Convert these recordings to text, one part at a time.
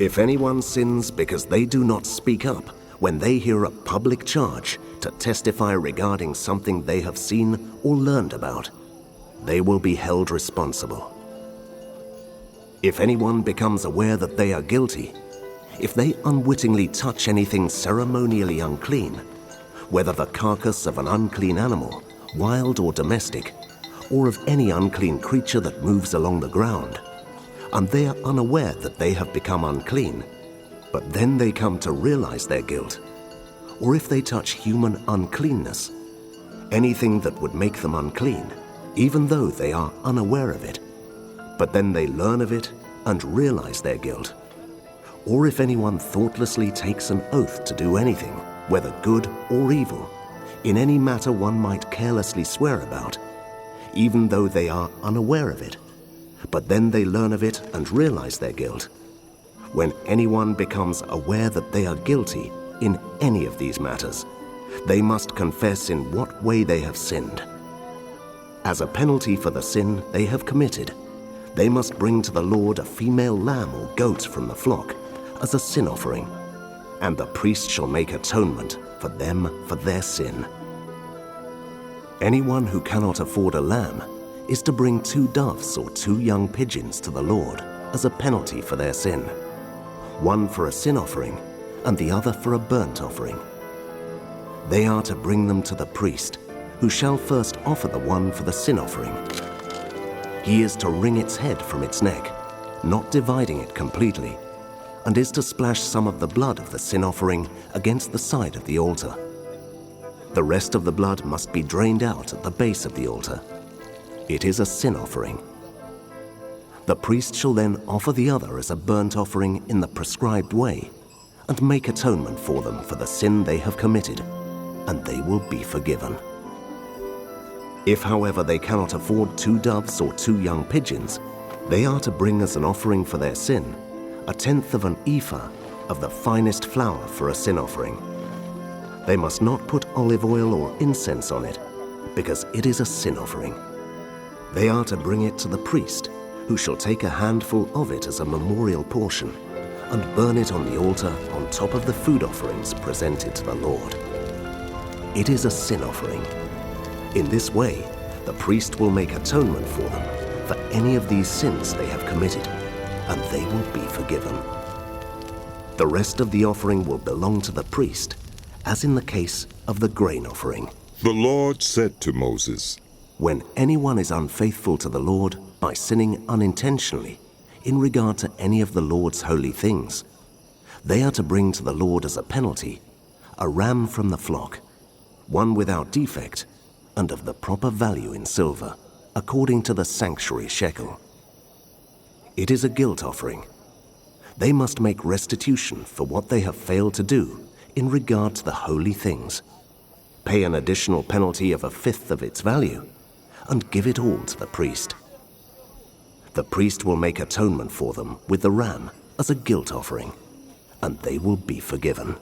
If anyone sins because they do not speak up when they hear a public charge to testify regarding something they have seen or learned about, they will be held responsible. If anyone becomes aware that they are guilty, if they unwittingly touch anything ceremonially unclean, whether the carcass of an unclean animal, wild or domestic, or of any unclean creature that moves along the ground, and they are unaware that they have become unclean, but then they come to realize their guilt, or if they touch human uncleanness, anything that would make them unclean, even though they are unaware of it, but then they learn of it and realize their guilt, or if anyone thoughtlessly takes an oath to do anything, whether good or evil, in any matter one might carelessly swear about, even though they are unaware of it, but then they learn of it and realize their guilt. When anyone becomes aware that they are guilty in any of these matters, they must confess in what way they have sinned. As a penalty for the sin they have committed, they must bring to the Lord a female lamb or goat from the flock as a sin offering, and the priest shall make atonement for them for their sin. Anyone who cannot afford a lamb is to bring 2 doves or 2 young pigeons to the Lord as a penalty for their sin, one for a sin offering and the other for a burnt offering. They are to bring them to the priest, who shall first offer the one for the sin offering. He is to wring its head from its neck, not dividing it completely, and is to splash some of the blood of the sin offering against the side of the altar. The rest of the blood must be drained out at the base of the altar. It is a sin offering. The priest shall then offer the other as a burnt offering in the prescribed way, and make atonement for them for the sin they have committed, and they will be forgiven. If, however, they cannot afford 2 doves or 2 young pigeons, they are to bring as an offering for their sin 1/10 of an ephah of the finest flour for a sin offering. They must not put olive oil or incense on it, because it is a sin offering. They are to bring it to the priest, who shall take a handful of it as a memorial portion and burn it on the altar on top of the food offerings presented to the Lord. It is a sin offering. In this way, the priest will make atonement for them for any of these sins they have committed, and they will be forgiven. The rest of the offering will belong to the priest, as in the case of the grain offering. The Lord said to Moses, When anyone is unfaithful to the Lord by sinning unintentionally in regard to any of the Lord's holy things, they are to bring to the Lord as a penalty a ram from the flock, one without defect and of the proper value in silver, according to the sanctuary shekel. It is a guilt offering. They must make restitution for what they have failed to do in regard to the holy things, pay an additional penalty of 1/5 of its value, and give it all to the priest. The priest will make atonement for them with the ram as a guilt offering, and they will be forgiven.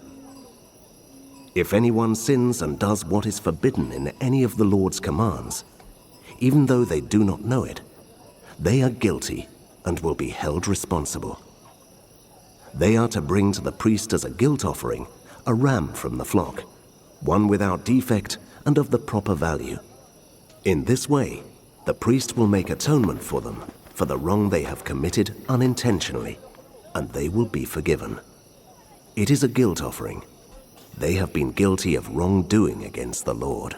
If anyone sins and does what is forbidden in any of the Lord's commands, even though they do not know it, they are guilty and will be held responsible. They are to bring to the priest as a guilt offering a ram from the flock, one without defect and of the proper value. In this way, the priest will make atonement for them for the wrong they have committed unintentionally, and they will be forgiven. It is a guilt offering. They have been guilty of wrongdoing against the Lord.